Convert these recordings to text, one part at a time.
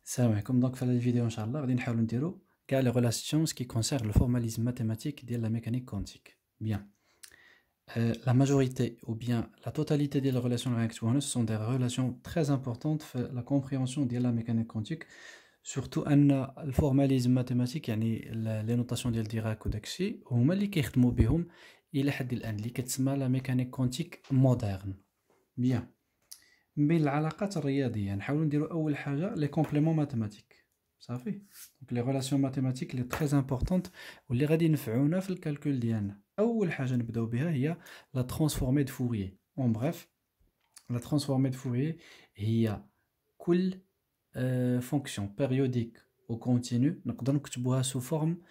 السلام عليكم. دونك في هذه الفيديو ان شاء الله غادي نحاولوا نديروا كاع لي ريلاسيون سكي كونسيرن لو فورماليزم ماتhématique ديال لا mécanique quantique. Bien. La majorité ou bien la totalité des relations réactionnelles sont des relations très importantes pour la compréhension de la mécanique quantique, surtout le formalisme mathématique يعني les notations ديال ديراك وداكشي هما اللي كيخدموا بهم الى حد الان اللي كتسمى لا mécanique quantique moderne. Bien. من بين العلاقات الرياضيه نحاولوا نديروا اول حاجه لي كومبليمون ماتيماتيك صافي. دونك لي ريلاسيون ماتيماتيك لي تري امبورطونت واللي غادي ينفعونا في الكالكول ديالنا. اول حاجه نبداو بها هي لا ترانسفورمي دو فوريي. اون بريف لا ترانسفورمي دو فوريي هي كل فونكسيون بيريوديك او كونتينيو نقدر نكتبوها سو فورم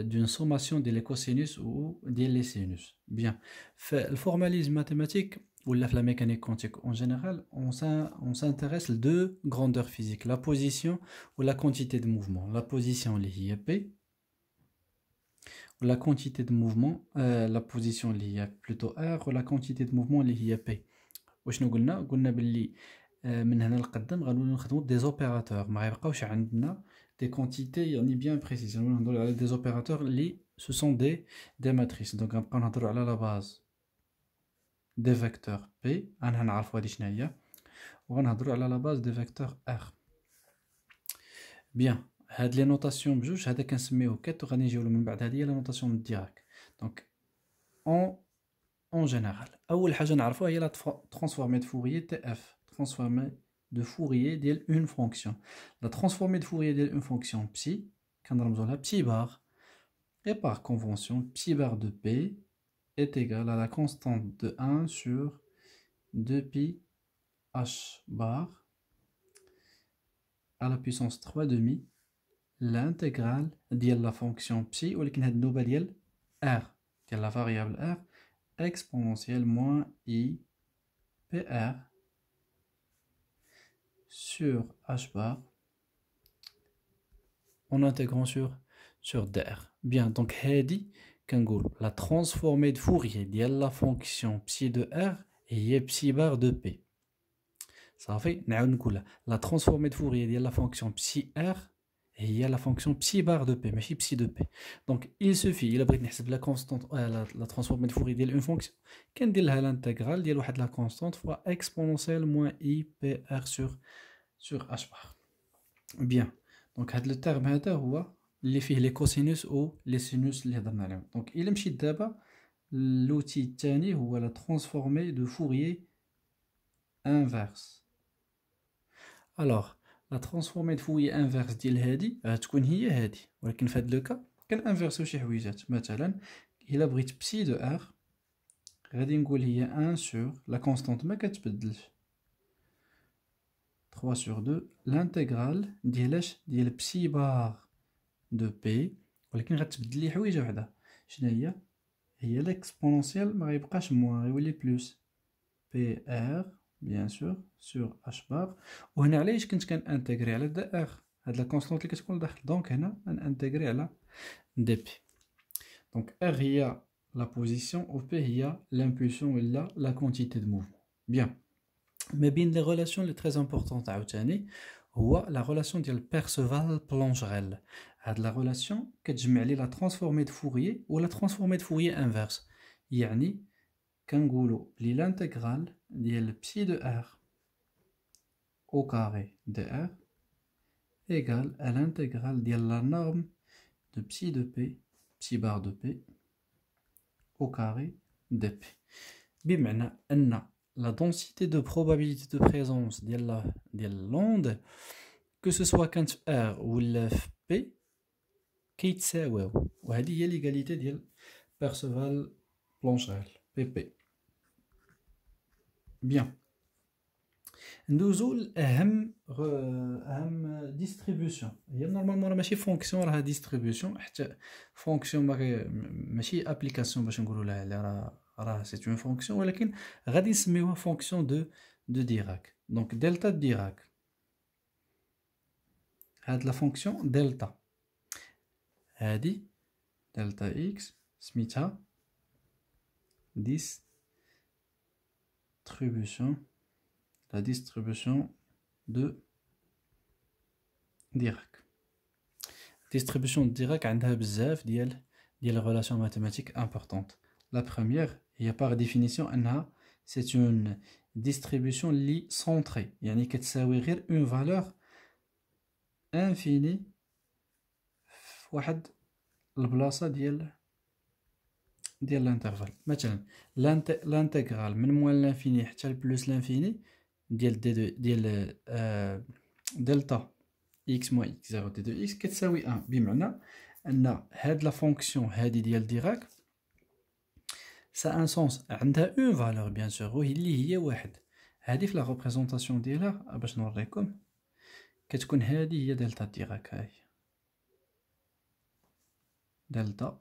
دون سوماسيون ديال لي كوسينوس و ديال لي سينوس. بيان. فالفورماليزم ماتيماتيك ou la mécanique quantique en général, on s'intéresse à deux grandeurs physiques, la position ou la quantité de mouvement. La position liée à P, ou la quantité de mouvement, la position liée à plutôt R, ou la quantité de mouvement liée à P. واش قلنا باللي من هنا لقدام غنوليو نخدموا des opérateurs ما غيبقاوش عندنا des quantités يعني bien précises. نهضروا على des opérateurs اللي ce sont des matrices. donc غنبقاو نهضروا على la base des vecteurs P انا نعرفوا هذه شنو هي وغنهضروا على لا باز دي فيكتور R. بيان. هاد لي نوتاسيون بجوج هذا كنسميوه كات وغادي نجيو من بعد هذه هي لا نوتاسيون من ديراك. دونك اون جينيرال اول حاجه نعرفوها هي لا ترانسفورمي دو فوريي تي اف. ترانسفورمي دو فوريي ديال اون فونكسيون. لا ترانسفورمي دو فوريي ديال اون فونكسيون بسي كنرمزوا لها بسي بار et par convention psi bar de P est égal à la constante de 1 sur 2 pi h bar à la puissance 3 demi l'intégrale de la fonction psi ولكن هاد النوبه ديال r ديال la variable r exponentielle moins i pr sur h bar en intégrant sur dr. Bien, donc هادي كنقول la transformée de Fourier ديال la fonction psi de r هي psi bar de p. صافي نعاود نقولها لا ترانسفورمي دو فوريي ديال لا فونكسيون بسي ار هي لا فونكسيون بسي بار دو بي ماشي بسي دو بي. دونك il suffit الا بغيت نحسب لا كونستانت لا ترانسفورمي دو فوريي ديال اون فونكسيون كندير لها لانتيغرال ديال واحد لا كونستانت فوا اكسبونونسيال موان اي بي ار سور اش بار. بيان. دونك هاد لو تيرم هذا هو اللي فيه لي كوسينوس او لي سينوس اللي هضرنا عليهم. دونك الا مشيت دابا لوتي الثاني هو لا ترانسفورمي دو فوريي انفيرس. Alors, la transformée de Fourier inverse ديال هادي غتكون هي هادي ولكن في هاد لو كا كنانفيرسيو شي حويجات. مثلا الا بغيت بسي دو ار غادي نقول هي 1 سور لا كونستانت ما كتبدلش 3 سور 2 لانتيغرال ديال ديال بسي بار دو بي ولكن غتبدل لي حويجه وحده. شنو هي ليكسبونونسيال ما غيبقاش موان غيولي بلس بي ار بيان سور سور اش بار. وهنا علاش كنت كنانتيغري على دي ار هاد لا كونستانت اللي كتكون لداخل. دونك هنا نانتيغري على دي بي. دونك ار هي لا بوزيسيون و بي هي لامبولسيون ولا لا كونتيتي دو موفمون. بيان. ما بين لي ريلاسيون لي تري امبورطونط عاوتاني هو لا ريلاسيون ديال بيرسيفال بلونجريل. هاد لا ريلاسيون كتجمع لي لا ترانسفورمي دو فوريي ولا ترانسفورمي دو فوريي انفيرس. يعني كنقولوا بلي لانتيغرال ديال بسي دو ار au carré de r égale à l'intégrale de la norme de psi de p, psi bar de p au carré de p. بمعنى أن la densité de probabilité de présence ديال l'onde que ce soit كانت في r ولا في p كيتساواو. وهذه هي ليغاليتي ديال بيرسيفال بلونشيل pp. بيان. ندوزو لاهم ديستريبيوشن. هي نورمالمون راه ماشي فونكسيون راها ديستريبيوشن حتى فونكسيون ماشي ابليكاسيون باش نقولوا لها على راه سي اون فونكسيون ولكن غادي نسميوها فونكسيون دو ديراك. دونك دلتا ديراك هاد لا فونكسيون دلتا هادي دلتا اكس سميتها distribution la distribution de ديراك. distribution ديراك عندها بزاف ديال relations mathématiques importantes. La première هي par définition أنها c'est une distribution اللي centrée، يعني كتساوي غير une valeur infinie في واحد البلاصة ديال الانترفال. مثلا l'intégral من موان لانفيني حتى لبلوس لانفيني ديال دلتا x moins x 0 دي دو x كتساوي 1، بمعنى ان هاد لا فونكسيون هادي ديال ديراك سا ان سونس عندها اون فالور بيان سور وهي اللي هي واحد. هادي في لا ريبريزونطاسيون ديالها باش نوريكم كتكون هادي هي دلتا ديراك، هاي دلتا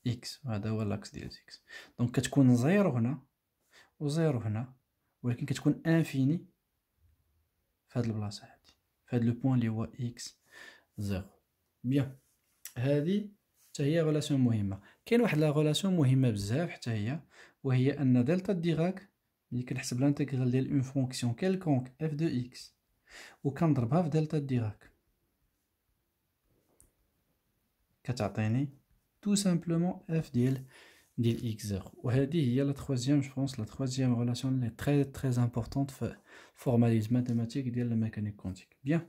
x، هذا هو لاكس ديال x. دونك كتكون زيرو هنا وزيرو هنا، ولكن كتكون انفيني في هاد البلاصه هادي، في هاد لو بوين اللي هو x زيرو. بيان، هادي حتى هي غولاسيون مهمه. كاين واحد لا غولاسيون مهمه بزاف حتى هي، وهي ان دلتا ديراك ملي كنحسب لانتيغرال ديال اون فونكسيون كيلكونك اف دو اكس وكنضربها في دلتا ديراك كتعطيني tout simplement f ديال x0. وهذه هي لا troisième je pense la troisième relation اللي très importante في formalisme mathématique ديال la mécanique quantique. Bien,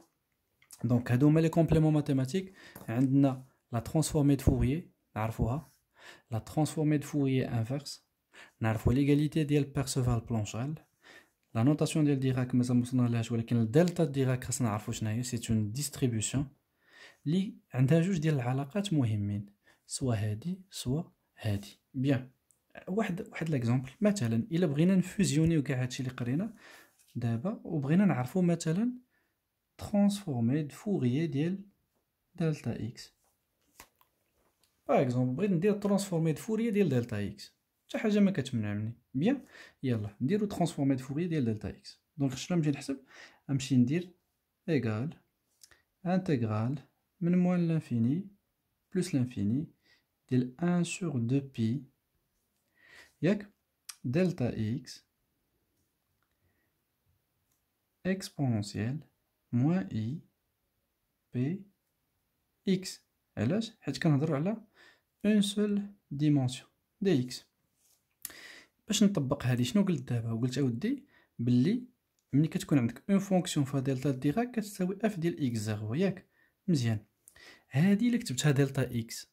donc هادو هما لي compléments mathématiques. عندنا la transformée de Fourier نعرفوها، la transformée de Fourier inverse نعرفو l'égalité ديال Perceval-Plancherel، la notation ديال ديراك مازال موصلنالهاش، ولكن الدلتا ديراك خاصنا نعرفو شناهي، c'est une distribution اللي عندها جوج ديال العلاقات مهمين، سوا هادي سوا هادي. بيان، واحد ليكزامبل، مثلا الا بغينا نفوزيونيو كاع هادشي اللي قرينا دابا وبغينا نعرفو مثلا ترانسفورمي د فوريي ديال دلتا اكس. باغ اكزومبل بغيت ندير ترانسفورمي د فوريي ديال دلتا اكس، حتى حاجه ما كتمنعني. بيان، يلا نديرو ترانسفورمي د فوريي ديال دلتا اكس. دونك شنو نمشي نحسب؟ نمشي ندير ايغال انتغرال من موان لانفيني بلس لانفيني ديال 1 sur 2 pi ياك دلتا اكس اكسبونونسيال موان اي بي اكس. علاش؟ حيت كنهضروا على اون سول ديمونسيون دي اكس. باش نطبق هذه شنو قلت دابا؟ قلت اودي باللي ملي كتكون عندك اون فونكسيون فيها دلتا ديراك كتساوي اف ديال اكس زيرو، ياك مزيان. هذه اللي كتبتها دلتا اكس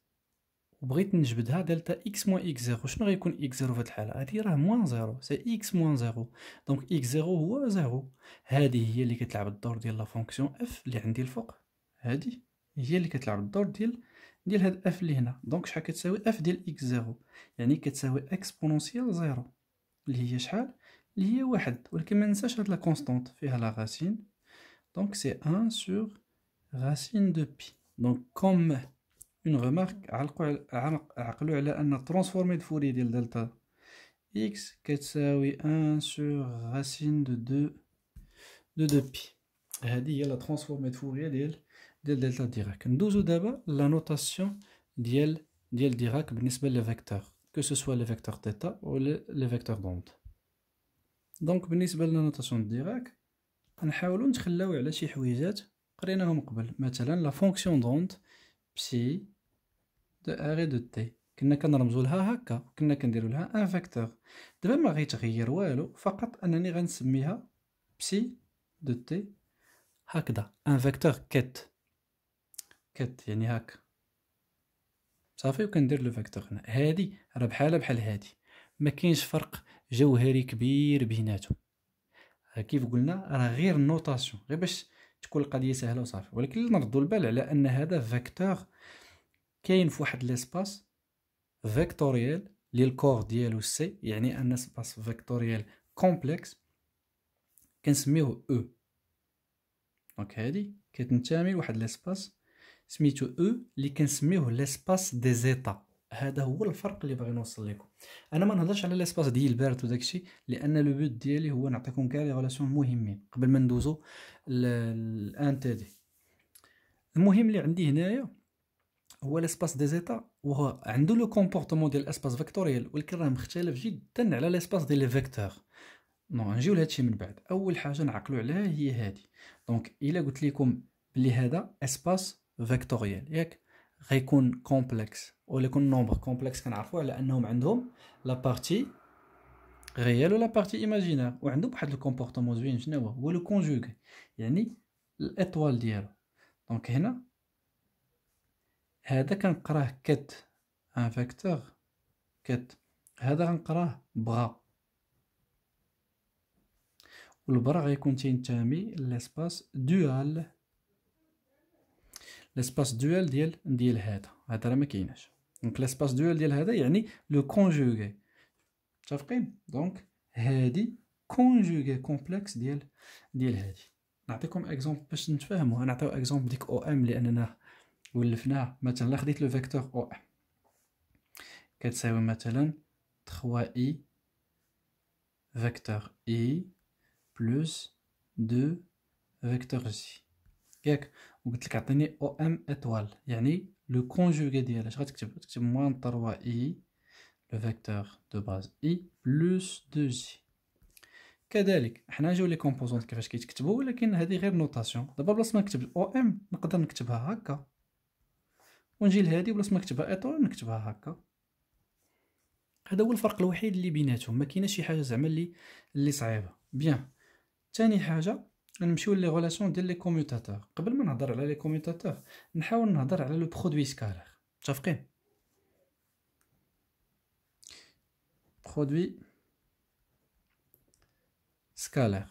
وبغيت نجبدها دلتا اكس موان اكس زيرو، شنو غيكون اكس زيرو في هاد الحاله؟ هادي راه موان زيرو، سي اكس موان زيرو، دونك اكس زيرو هو زيرو. هادي هي اللي كتلعب الدور ديال لا فونكسيون اف اللي عندي الفوق، هادي هي اللي كتلعب الدور ديال هاد اف اللي هنا. دونك شحال كتساوي اف ديال اكس زيرو؟ يعني كتساوي اكسبونونسيال زيرو اللي هي شحال؟ اللي هي واحد. ولكن ما ننساش هاد لا كونستانت فيها لا غاسين، دونك سي 1 sur racine de pi. دونك كوم اون ريمارك، عقلوا على ان ترانسفورمي د فوري ديال دلتا اكس كتساوي 1 sur racine de 2 pi. هذه هي لا ترانسفورمي د فوري ديال دلتا ديراك. ندوزو دابا لا نوتاسيون ديال ديراك بالنسبه لي فيكتور، كو سو سوا لي فيكتور تيتا ولا لي فيكتور دوند. دونك بالنسبه للا نوتاسيون ديراك نحاولوا نتخلاو على شي حويجات قريناهم قبل، مثلا لا فونكسيون دوند بسي دو ار دو تي كنا كنرمزوا لها هكا، كنا كنديروا لها ان فيكتور. دابا ما غيتغير والو، فقط انني غنسميها بسي دو تي هكذا، ان فيكتور كيت يعني هكا صافي، وكندير لو فيكتور هنا. هادي راه بحال هادي، ما كاينش فرق جوهري كبير بيناتهم. كيف قلنا راه غير النوتاسيون، غير باش تكون القضيه سهله وصافي. ولكن نردوا البال على ان هذا فيكتور كاين في واحد ليسباس فيكتوريال اللي الكور ديالو سي، يعني ان سباس فيكتوريال كومبلكس كنسميوه او. دونك هادي كتنتمي لواحد ليسباس سميتو او اللي كنسميوه ليسباس دي زيتا. هذا هو الفرق اللي باغي نوصل لكم. انا ما نهضرش على ليسباس ديال البارت وداكشي، لان لو بوت ديالي هو نعطيكم كاع لي ريلاسيون مهمين قبل ما ندوزو الان تي دي. المهم اللي عندي هنايا هو ليسباس دي زيتا، وهو عنده لو كومبورتمون ديال الاسباس فيكتوريال، ولكن راه مختلف جدا على ليسباس ديال لي فيكتور. نو نجيو لهادشي من بعد. اول حاجه نعقلوا عليها هي هادي. دونك الا قلت لكم بلي هذا اسباس فيكتوريال ياك غيكون كومبلكس ولا يكون نومبر كومبلكس كنعرفوا على انهم عندهم لا بارتي ريال ولا بارتي ايماجينير وعندهم واحد الكومبورتمون زوين شنو هو لو كونجوغي يعني الاطوال ديالو دونك هنا هذا كنقراه كت ان فيكتور كت هذا غنقراه بغا والبرا غيكون تينتمي للاسباس دوال لاسباس دوال ديال هذا راه ما كايناش دونك لاسباس دوال ديال هذا يعني لو كونجوغي متفقين دونك هادي كونجوغي كومبلكس ديال هادي نعطيكم اكزومبل باش نتفاهموا نعطيو اكزومبل ديك او ام لاننا ولفناه مثلا خديت لو فيكتور او ام كتساوي مثلا 3 اي فيكتور اي بلس 2 فيكتور جي ياك وقلت لك عطيني او ام اتوال يعني لو كونجوغي ديالها اش غتكتب موان 3 اي لو فيكتور دو باز اي بلس 2 جي كذلك حنا نجيو لي كومبوزونط كيفاش كيتكتبوا ولكن هذه غير نوتاسيون دابا بلاص ما نكتب او ام نقدر نكتبها هكا ونجي لهادي بلاص ما نكتبها اتوال نكتبها هكا هذا هو الفرق الوحيد اللي بيناتهم ما كايناش شي حاجه زعما اللي صعيبه بيان ثاني حاجه نمشيو لي غولاسيون ديال لي كوميوتاتور قبل ما نهضر على لي كوميوتاتور نحاول نهضر على لو برودوي سكالير متفقين برودوي سكالير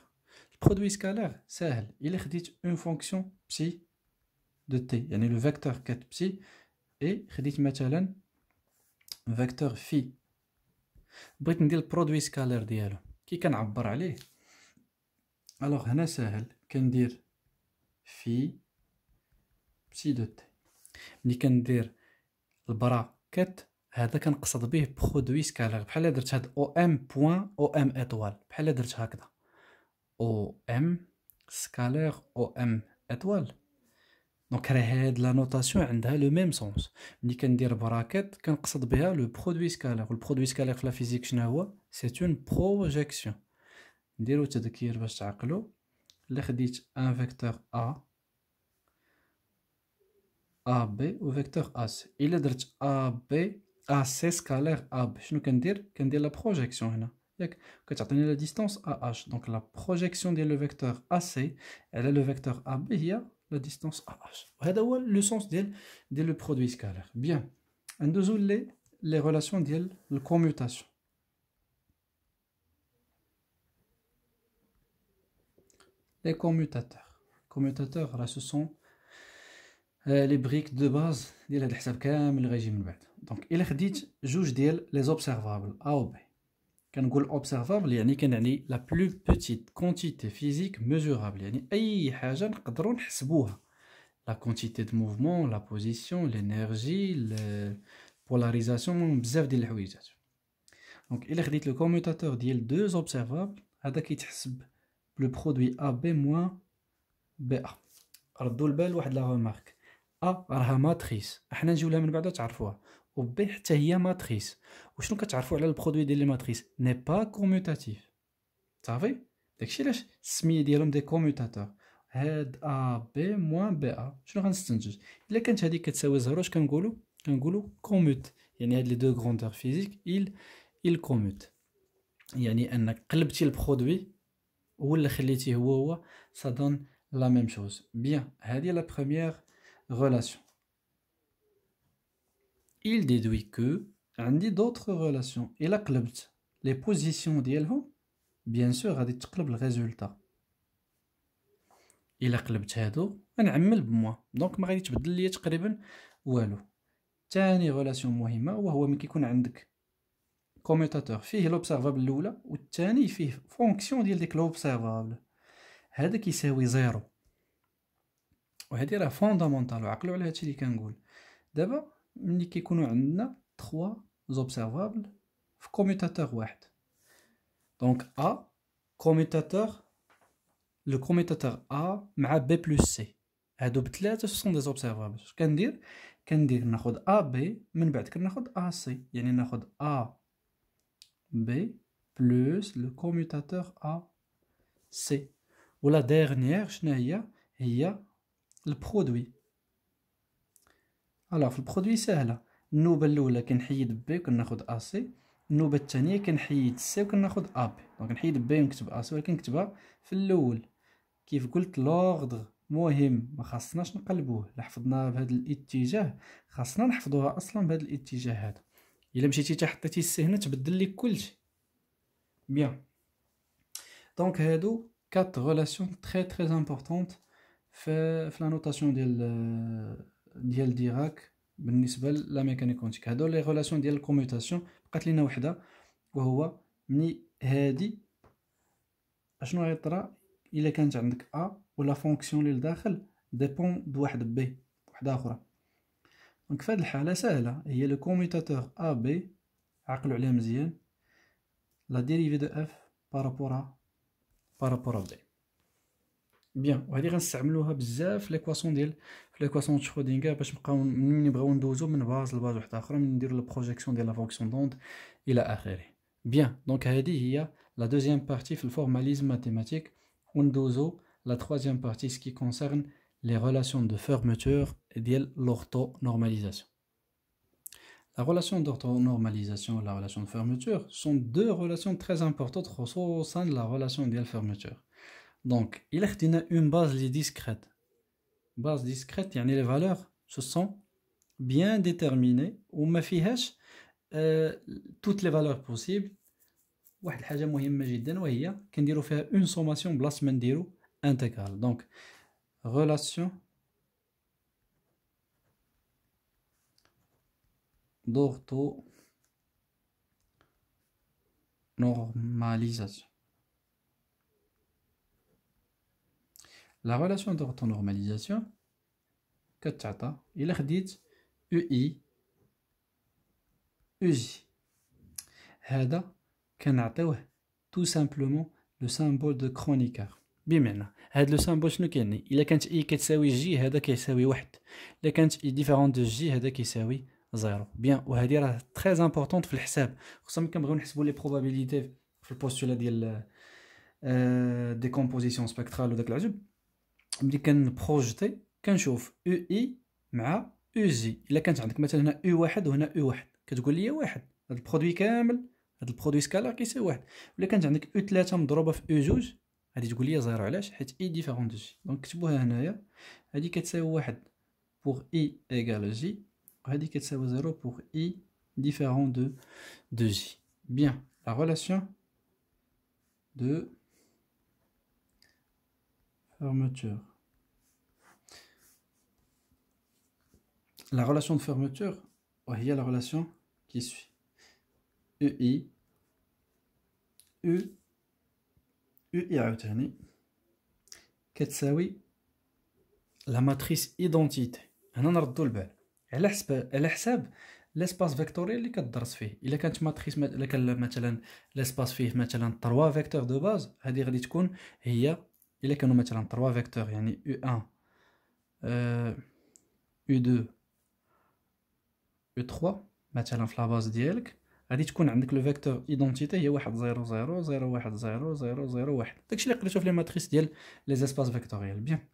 البرودوي سكالير ساهل الا خديت اون فونكسيون بسي دو تي يعني لو فيكتور كات بسي اي خديت مثلا فيكتور في بغيت ندير البرودوي سكالير ديالو كي كنعبر عليه الوغ هنا ساهل كندير في بسي دو تي ملي كندير البرا كات هذا كنقصد به برودوي سكالير بحال درت هاد او ام بوين او ام اتوال بحال درت هكذا او ام سكالير او ام اتوال دونك راه هاد لا نوتاسيون عندها لو ميم سونس ملي كندير براكيت كنقصد بها لو برودوي سكالير والبرودوي سكالير في لا فيزيك شنو هو سي اون بروجيكسيون نديرو تذكير باش تعقلوا الا خديت ان فيكتور ا بي و فيكتور ا سي الا درت ا بي ا سي سكالير ا بي شنو كندير لا بروجيكسيون هنا ياك كتعطيني لا ديستانس ا اش دونك لا بروجيكسيون ديال لو فيكتور ا سي على لو فيكتور ا بي هي لا ديستانس ا اش وهذا هو لو سونس ديال لو برودوي سكالير بيان ندوزو لي ريلاسيون ديال الكوميوتاسيون لي كوميوتاتور راه سو سون لي بريك دو باز ديال هاد الحساب كامل اللي غيجي من بعد دونك الا خديت جوج ديال لي زوبسيرفابل ا و بي كنقول اوبسيرفابل يعني كنعني لا بلو بوتيت كونتيتي فيزيك ميزورابل يعني اي حاجه نقدروا نحسبوها لا كونتيتي دو موفمون لا بوزيسيون لينيرجي بولاريزاسيون بزاف ديال الحويجات دونك الا خديت لو كوميوتاتور ديال دو زوبسيرفابل هذا كيتحسب لو برودوي ا بي موان بي ا ردوا البال واحد لا ريمارك ا راها ماتريس احنا نجيو لها من بعد تعرفوها و بي حتى هي ماتريس وشنو كتعرفوا على البرودوي ديال لي ماتريس ني با كوميوتاتيف صافي داكشي علاش السميه ديالهم دي كوميوتاتور هاد ا بي موان بي ا شنو غنستنتج الا كانت هذيك كتساوي زيرو اش كنقولوا كوموت يعني هاد لي دو غروندور فيزيك il كوموت يعني انك قلبتي البرودوي ولا خليتيه هو ça donne la même chose bien هذه la première relation il déduit que عندي d'autres relations الا قلبت les positions ديالهم bien sûr غادي تقلب الريزولتا الا قلبت هادو غنعمل بموا دونك ما غادي تبدل ليا تقريبا والو ثاني غولاسيون مهمه وهو ملي كيكون عندك كوميوتاتور فيه لوبسيرفابل الاولى والثاني فيه فونكسيون ديال ديك لوبسيرفابل هذا كيساوي زيرو وهذه راه فوندامونتال وعقلوا على هادشي اللي كنقول دابا ملي كيكونوا عندنا 3 زوبسيرفابل في كوميوتاتور واحد دونك ا كوميوتاتور لو كوميوتاتور ا مع بي بلس سي هادو بثلاثه سون دي زوبسيرفابل اش كندير ناخذ ا بي من بعد كناخذ ا سي يعني ناخذ ا بي بلس لو كوميوتاتور ا سي ولا ديرنيير شنو هي البرودوي. الوغ في البرودوي ساهله، النوبه الاولى كنحيد بي وكناخذ ا سي، النوبه الثانيه كنحيد سي وكناخذ ا بي. دونك نحيد بي ونكتب ا سي، ولكن نكتبها في الاول. كيف قلت لوردر مهم، ما خاصناش نقلبوه. الا حفظناها بهذا الاتجاه خاصنا نحفظوها اصلا بهذا الاتجاه هذا. الا مشيتي حتى حطيتي السي هنا تبدل لك كلشي. بيان، دونك هادو 4 ريلاسيون تري امبورطونط في لا نوتاسيون ديال ديراك بالنسبه لا ميكانيك كونتيك. هادو لي ريلاسيون ديال الكوميوتاسيون. بقات لينا وحده، وهو مني هادي اشنو غيطرا الا كانت عندك ا ولا فونكسيون اللي لداخل ديبون بواحد بي وحده اخرى. دونك في هاد الحاله ساهله، هي لو كوميوتاتور ا بي. عقلوا عليها مزيان، لا ديريفي دو اف بارابور ا بي. بيان، وهذه غنستعملوها بزاف في ليكواسيون في ليكواسيون شرودينغر باش نبقاو من نبغيو ندوزو من باز لباز وحده اخرى، من نديرو لا بروجيكسيون ديال لا فونكسيون دوند الى اخره. بيان، دونك هذه هي لا دوزيام بارتي في الفورماليزم ماتيماتيك. وندوزو لا تروازيام بارتي سكي كونسيرن لي ريلاسيون دو فيرمتور ديال لورتو نورماليزاسيون. La relation d'orthonormalisation et la relation de fermeture sont deux relations très importantes au sein de la relation de fermeture. Donc, il y a une base discrète. Base discrète, يعني les valeurs se sont bien déterminées وما فيهاش toutes les valeurs possibles. واحد الحاجة مهمة جدا وهي كنديرو فيها une sommation بلاص ما نديرو intégrale. Donc, relation d'orthonormalisation. La relation d'orthonormalisation كتعطى إلا خديت UI UJ، هذا كنعطيوه tout simplement le symbole de Kronecker. بمعنى هذا لو سامبول شنو كيعني؟ إلا كانت إي كتساوي جي هذا كيساوي واحد، إلا كانت إي ديفيرون دو جي هذا كيساوي زيرو. بيان، وهذه راه تري امبورطونط في الحساب، خصوصا ملي كنبغيو نحسبوا لي بروبابيليتي في البوستولا ديال ديكومبوزيسيون سبيكترال وداك العجب. ملي كنبروجيتي كنشوف او اي مع او جي. الا كانت عندك مثلا هنا او واحد وهنا او واحد كتقول لي واحد، هذا البرودوي كامل، هذا البرودوي سكالار كيساوي واحد. ولا كانت عندك او 3 مضروبه في او جوج غادي تقول لي زيرو. علاش؟ حيت اي ديفيرون دو جي. دونك كتبوها هنايا، هذه كتساوي واحد بوغ اي ايغال جي، وهذه كتساوي زيرو بوغ اي ديفيرون دو جي. بيان، لا ريلاسيون دو fermeture. La relation de fermeture, il y a la relation qui suit. UI, UI عاوتاني كتساوي la matrice identité. هنا نردو البال على حساب لاسباس فيكتوريال اللي كدرس فيه. الا كانت ماتريس، الا كان مثلا لاسباس فيه مثلا 3 فيكتور دو باز، هذه غادي تكون هي. الا كانوا مثلا 3 فيكتور يعني U1 U2 U3 مثلا في لاباز ديالك، غادي تكون عندك لو فيكتور ايدونتيتي هي 1 0 0 0 1 0 0 0 1. داكشي اللي قريتو في لي ماتريس ديال لي زاسباس فيكتوريال. بيان،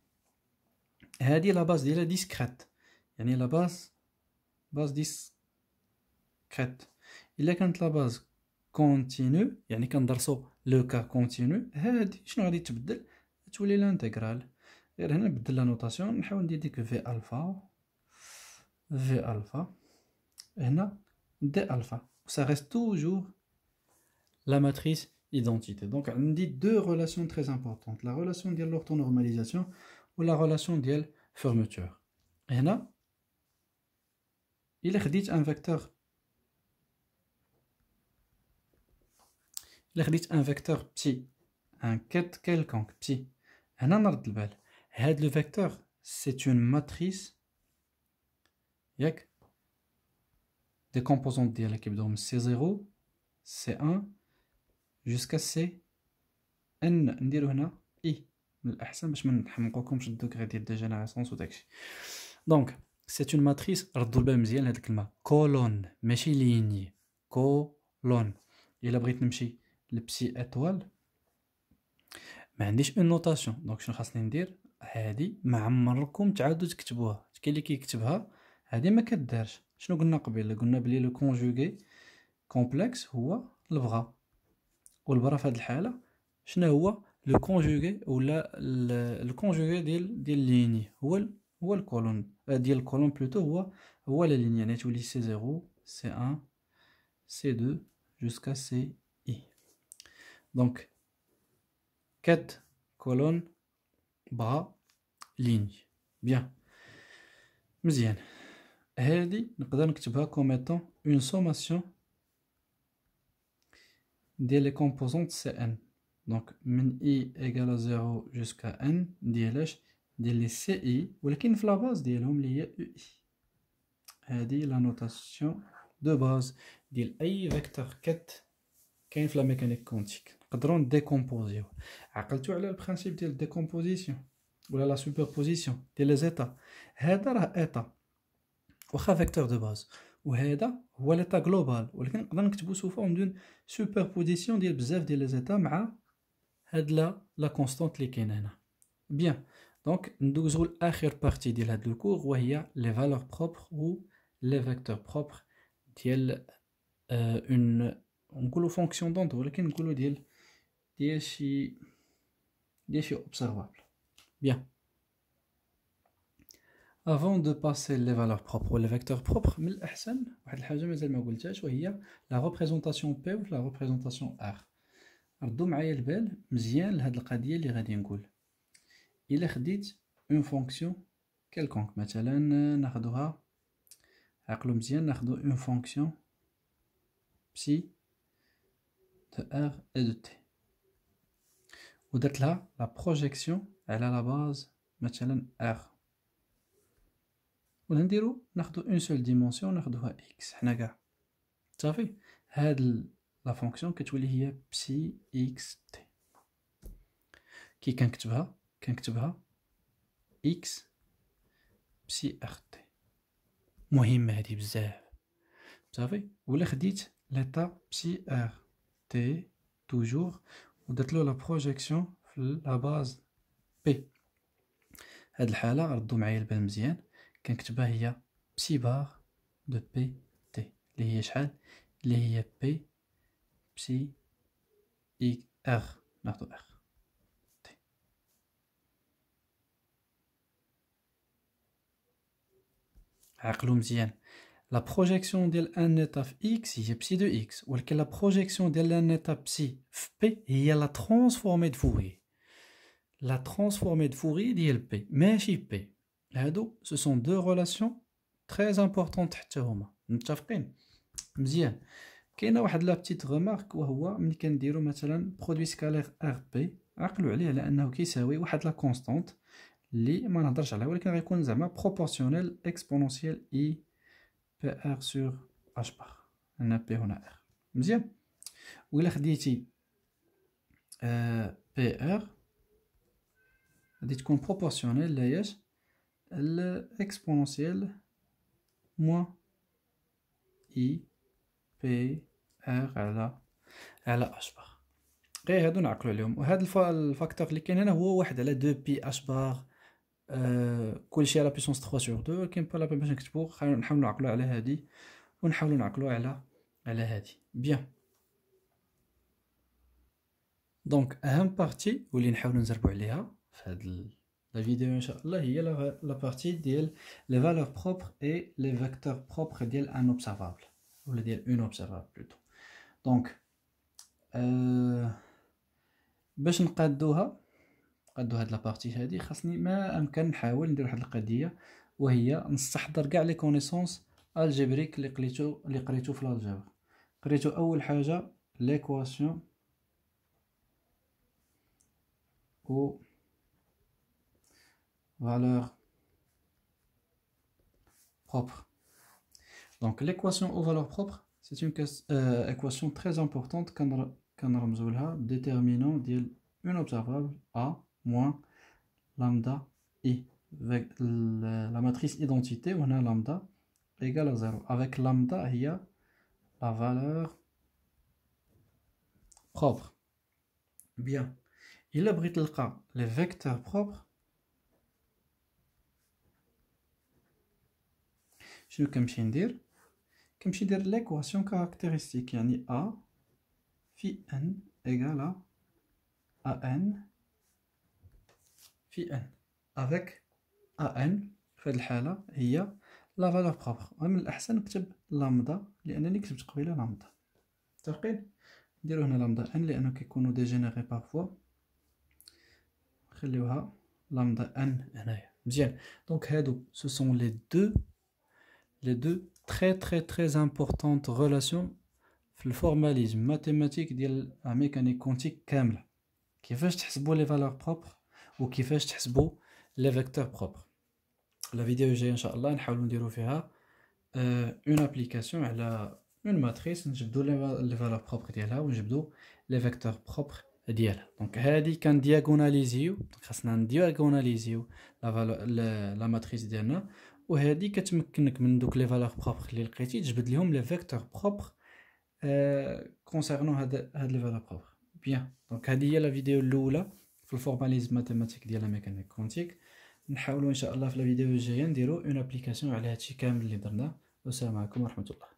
هادي لا باز ديالها ديسكريت، يعني لا باز ديسكريت. الا كانت لا باز كونتينيو يعني كندرسو لو كا كونتينيو، هادي شنو غادي تبدل؟ تولي لانتيغرال. غير هنا نبدل لا نوتاسيون، نحاول ندير ديك في الفا هنا دي الفا، ça reste toujours la matrice identité. Donc on dit deux relations très importantes, la relation de l'orthonormalisation ou la relation de fermeture. Et là il خديت un vecteur petit, un quête quelconque petit. هنا نرد البال، هاد le vecteur c'est une matrice ياك des composantes ديالها كيبداو من C0 C1 jusqu'à C N. نديرو هنا I من الأحسن باش ما نحمقوكمش الدوغري ديال دي جينيراسيونس وداكشي. دونك سي اون ماتريس، ردوا البال مزيان هاد الكلمة كولون ماشي ليني، كولون. إلا بغيت نمشي لبسي اتوال، ما عنديش اون نوتاسيون. دونك شنو خاصني ندير؟ هادي ما عمركم تعاودوا تكتبوها. كاين اللي كيكتبها هادي ما كدارش. شنو قلنا قبيله؟ قلنا بلي لو كونجوغي كومبلكس هو البغا، والبرا في هاد الحاله شنو هو؟ لو كونجوغي ولا الكونجوغي ديال ليني هو الكولون ديال الكولون بلوتو هو لا ليني. يعني تولي سي 0 سي 1 سي 2 jusqu'à سي اي. دونك 4 كولون بغا ليني. بيان مزيان. هادي نقدر نكتبها كوم ايتون اون سوماسيون ديال لي كومبوزونت سي ان. دونك من اي ايكال 0 جوسكا ان ديالاش؟ ديال لي سي اي، ولكن في لا باز ديالهم اللي هي او اي. هادي لا نوتاسيون دو باز ديال اي فيكتور كات كاين في لا ميكانيك كونتيك. نقدروا نديكومبوزيوه. عقلتوا على البرانسيپ ديال الديكومبوزيسيون ولا لا سوبربوزيسيون ديال لي زيتا؟ هذا راه ايتا واخا فيكتور دو باز، وهذا هو ليتا جلوبال، ولكن نقدر نكتبو سو فورم دون سوبربوزيسيون ديال بزاف ديال لي زيتا مع هاد لا كونستانت اللي كاينه هنا. بيان. دونك ندوزو لاخر بارتي ديال هاد لو كور، وهي لي فالور بروبر و لي فيكتور بروبر ديال اون نقولو فونكسيون دوند، ولكن نقولو ديال شي اوبسيرفابل. بيان. Avant de passer les valeurs propres ou les vecteurs propres, من الأحسن واحد الحاجة مازال ما قلتهاش، وهي la représentation P و la représentation R. ردوا معايا البال مزيان لهاد القضية اللي غادي نقول. إلا خديت اون فونكسيون كالكونك، مثلا ناخدوها، عقلوا مزيان، ناخدو اون فونكسيون بسي دو R et de T، ودرت لها لا بروجيكسيون على لا باز مثلا R، ونديرو ناخدو اون سول ديمونسيون ناخدوها اكس حنا كاع صافي. هاد لا فونكسيون كتولي هي بسي اكس تي. كي كنكتبها اكس بسي ار تي. مهمه هادي بزاف صافي. ولا خديت ليتا بسي ار تي توجور ودرت له لا بروجيكسيون في لا باز بي، هاد الحاله ردوا معايا البال مزيان، كنكتبها هي بسي بار دو بي تي، اللي هي شحال؟ اللي هي بي بسي اي ار، ناخدو ار تي. عقلو مزيان، لا بروجيكسيون ديال ان ايتا في اكس هي بسي دو اكس، ولكن لا بروجيكسيون ديال ان ايتا بسي في بي هي لا ترانسفورمي دو فوري. لا ترانسفورمي دو فوري ديال بي ماشي بي. هادو سو سون دو ريلاسيون تري امبورطونط حتى هما. متفقين مزيان؟ كاينه واحد لا بتيت غومارك، وهو ملي كنديرو مثلا برودوي سكالير ار بي، عقلوا عليه على انه كيساوي واحد لا كونستانت اللي ما نهضرش عليها، ولكن غيكون زعما بروبورسيونيل اكسبونونسيال اي بي ار سور اش بار. هنا بي هنا ار. مزيان. وإلا خديتي بي ار غادي تكون بروبورسيونيل لاياش؟ الاكسبونونسيال موان اي بي ار على اش بار. غير هادو نعقلوا عليهم. وهذا الفاكتور اللي كاين هنا هو واحد على 2 بي اش بار، كلشي على بيسونس 3 سور 2، ولكن با لا بين باش نكتبو نحاولوا نعقلوا على هادي ونحاولوا نعقلوا على هادي. بيان. دونك اهم بارتي واللي نحاولوا نزربوا عليها في هاد لا فيديو ان شاء الله هي لا بارتي ديال لي فالور بروبر اي لي فيكتور بروبر ديال ان اوبسيرفابل ولا ديال اون اوبسيرفابل بلوتو. دونك باش نقادو هاد لابارتي هادي، خاصني ما امكن نحاول ندير واحد القضيه، وهي نستحضر كاع لي كونيسونس الجبريك اللي قريتو في الالجبر. قريتو اول حاجه ليكواسيون او valeur propre. Donc l'équation aux valeurs propres, c'est une équation très importante qu'on a déterminant une observable A moins lambda I. Avec la matrice identité, on a lambda égale à 0. Avec lambda, il y a la valeur propre. Bien. الا بغيت نلقى لي فيكتور بروبر شنو كنمشي ندير ليكواسيون كاركتيرستيك، يعني ا في ان ايغال ا ان في ان افيك ا ان في هذه الحاله هي لا فالور بروبر. ومن الاحسن نكتب لامدا لانني كتبت قبيله لامدا. متفقين؟ نديرو هنا لامدا ان لانه كيكونوا ديجينيري بارفوا، نخليوها لامدا ان هنايا. مزيان. دونك هادو سو سون les deux très importantes relations في الفورماليزم ماتيماتيك ديال لا ميكانيك كونتيك كامله، كيفاش تحسبوا لي فالور بروبر وكيفاش تحسبوا لي فيكتور بروبر. لا فيديو الجايه ان شاء الله نحاولوا نديروا فيها اون ابليكاسيون على اون ماتريس، نجبدوا لي فالور بروبر ديالها ونجبدوا لي فيكتور بروبر ديالها. دونك هادي كان دياغوناليزيو، خاصنا ندياغوناليزيو لا ماتريس ديالنا، وهادي كتمكنك من دوك لي فالور بروبر اللي لقيتي تجبد لهم لي فيكتور بروبر كونسيرنون هاد لي فالور بروبر. بيان. دونك هذه هي لا فيديو الاولى في الفورماليزم ماتيماتيك ديال لا ميكانيك كونتيك. نحاولوا ان شاء الله في لا فيديو الجايه نديروا اون ابليكاسيون على هادشي كامل اللي درناه. والسلام عليكم ورحمه الله.